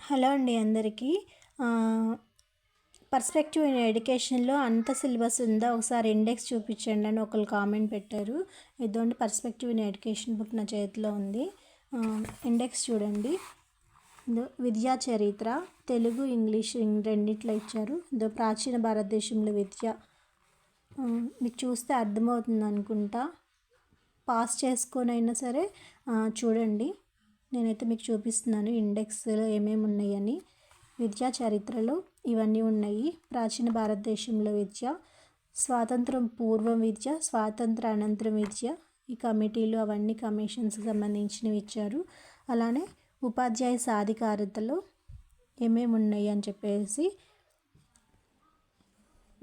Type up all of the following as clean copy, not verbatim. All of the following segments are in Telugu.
హలో అండి అందరికీ. పర్స్పెక్టివ్ ఇన్ ఎడ్యుకేషన్లో అంత సిలబస్ ఉందా, ఒకసారి ఇండెక్స్ చూపించండి అని ఒకరు కామెంట్ పెట్టారు. ఇదండి పర్స్పెక్టివ్ ఇన్ ఎడ్యుకేషన్ బుక్ నా చేతిలో ఉంది. ఇండెక్స్ చూడండి. విద్యా చరిత్ర తెలుగు ఇంగ్లీష్ రెండిట్లో ఇచ్చారు. ప్రాచీన భారతదేశంలో విద్య మీకు చూస్తే అర్థమవుతుంది అనుకుంటా. పాస్ చేసుకొని అయినా సరే చూడండి. నేనైతే మీకు చూపిస్తున్నాను ఇండెక్స్లో ఏమేమి ఉన్నాయని. విద్యా చరిత్రలో ఇవన్నీ ఉన్నాయి. ప్రాచీన భారతదేశంలో విద్య, స్వాతంత్రం పూర్వం విద్య, స్వాతంత్ర అనంతరం విద్య, ఈ కమిటీలు అవన్నీ కమిషన్స్కి సంబంధించినవి ఇచ్చారు. అలానే ఉపాధ్యాయ సాధికారతలో ఏమేమి ఉన్నాయి అని చెప్పేసి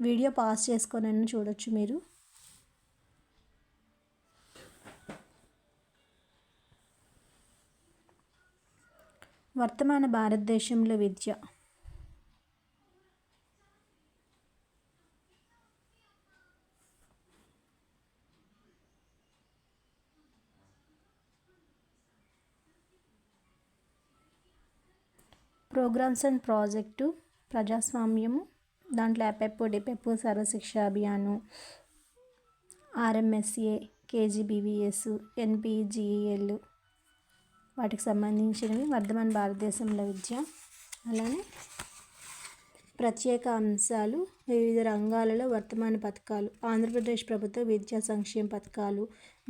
వీడియో పాస్ చేసుకొని చూడొచ్చు మీరు. వర్తమాన భారతదేశంలో విద్య, ప్రోగ్రామ్స్ అండ్ ప్రాజెక్టు, ప్రజాస్వామ్యము, దాంట్లో అపెప్పు డిపెప్పు సర్వశిక్ష అభియాను, ఆర్ఎంఎస్ఏ, కేజీబీవీఎస్, ఎన్పిజిఎల్ వాటికి సంబంధించినవి వర్ధమాన భారతదేశంలో విద్య. అలానే ప్రత్యేక అంశాలు, వివిధ రంగాలలో వర్తమాన పథకాలు, ఆంధ్రప్రదేశ్ ప్రభుత్వ విద్యా సంక్షేమ పథకాలు,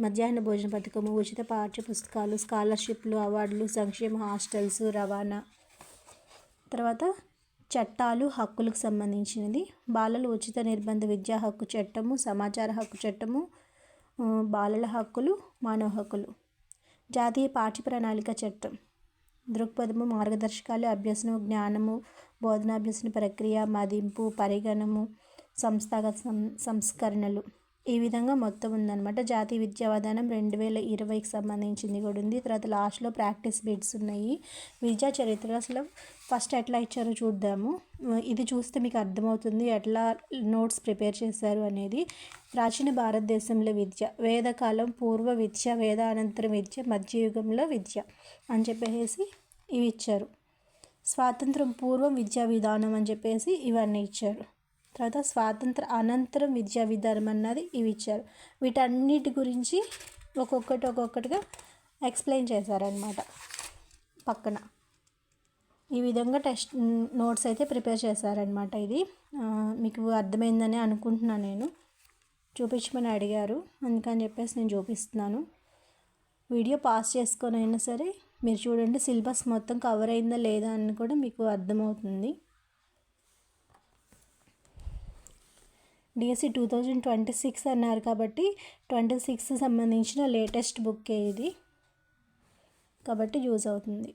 మధ్యాహ్న భోజన పథకము, ఉచిత పాఠ్య పుస్తకాలు, స్కాలర్షిప్లు, అవార్డులు, సంక్షేమ హాస్టల్స్, రవాణా. తర్వాత చట్టాలు, హక్కులకు సంబంధించినది, బాలల ఉచిత నిర్బంధ విద్యా హక్కు చట్టము, సమాచార హక్కు చట్టము, బాలల హక్కులు, మానవ హక్కులు, జాతీయ పాఠ్య ప్రణాళిక చట్టం, దృక్పథము, మార్గదర్శకాలు, అభ్యసనము, జ్ఞానము, బోధనాభ్యసన ప్రక్రియ, మదింపు, పరిగణము, సంస్థాగత సంస్కరణలు, ఈ విధంగా మొత్తం ఉందన్నమాట. జాతీయ విద్యా విధానం 2020కి సంబంధించింది కూడా ఉంది. తర్వాత లాస్ట్లో ప్రాక్టీస్ బిట్స్ ఉన్నాయి. విద్యా చరిత్ర అసలు ఫస్ట్ ఎట్లా ఇచ్చారో చూద్దాము. ఇది చూస్తే మీకు అర్థమవుతుంది ఎట్లా నోట్స్ ప్రిపేర్ చేశారు అనేది. ప్రాచీన భారతదేశంలో విద్య, వేదకాలం పూర్వ విద్య, వేదానంతరం విద్య, మధ్యయుగంలో విద్య అని చెప్పేసి ఇవి ఇచ్చారు. స్వాతంత్రం పూర్వం విద్యా విధానం అని చెప్పేసి ఇవన్నీ ఇచ్చారు. తర్వాత స్వాతంత్ర అనంతరం విద్యా విధానం అన్నది ఇవి ఇచ్చారు. వీటన్నిటి గురించి ఒక్కొక్కటిగా ఎక్స్ప్లెయిన్ చేశారనమాట పక్కన. ఈ విధంగా టెస్ట్ నోట్స్ అయితే ప్రిపేర్ చేశారనమాట. ఇది మీకు అర్థమైందని అనుకుంటున్నాను. నేను చూపించమని అడిగారు, అందుకని చెప్పేసి నేను చూపిస్తున్నాను. వీడియో పాస్ చేసుకొని అయినా సరే మీరు చూడండి, సిలబస్ మొత్తం కవర్ అయిందా లేదా అని కూడా మీకు అర్థమవుతుంది. డిఎస్సి 2026 అన్నారు కాబట్టి 26 సంబంధించిన లేటెస్ట్ బుక్కే ఇది, కాబట్టి యూజ్ అవుతుంది.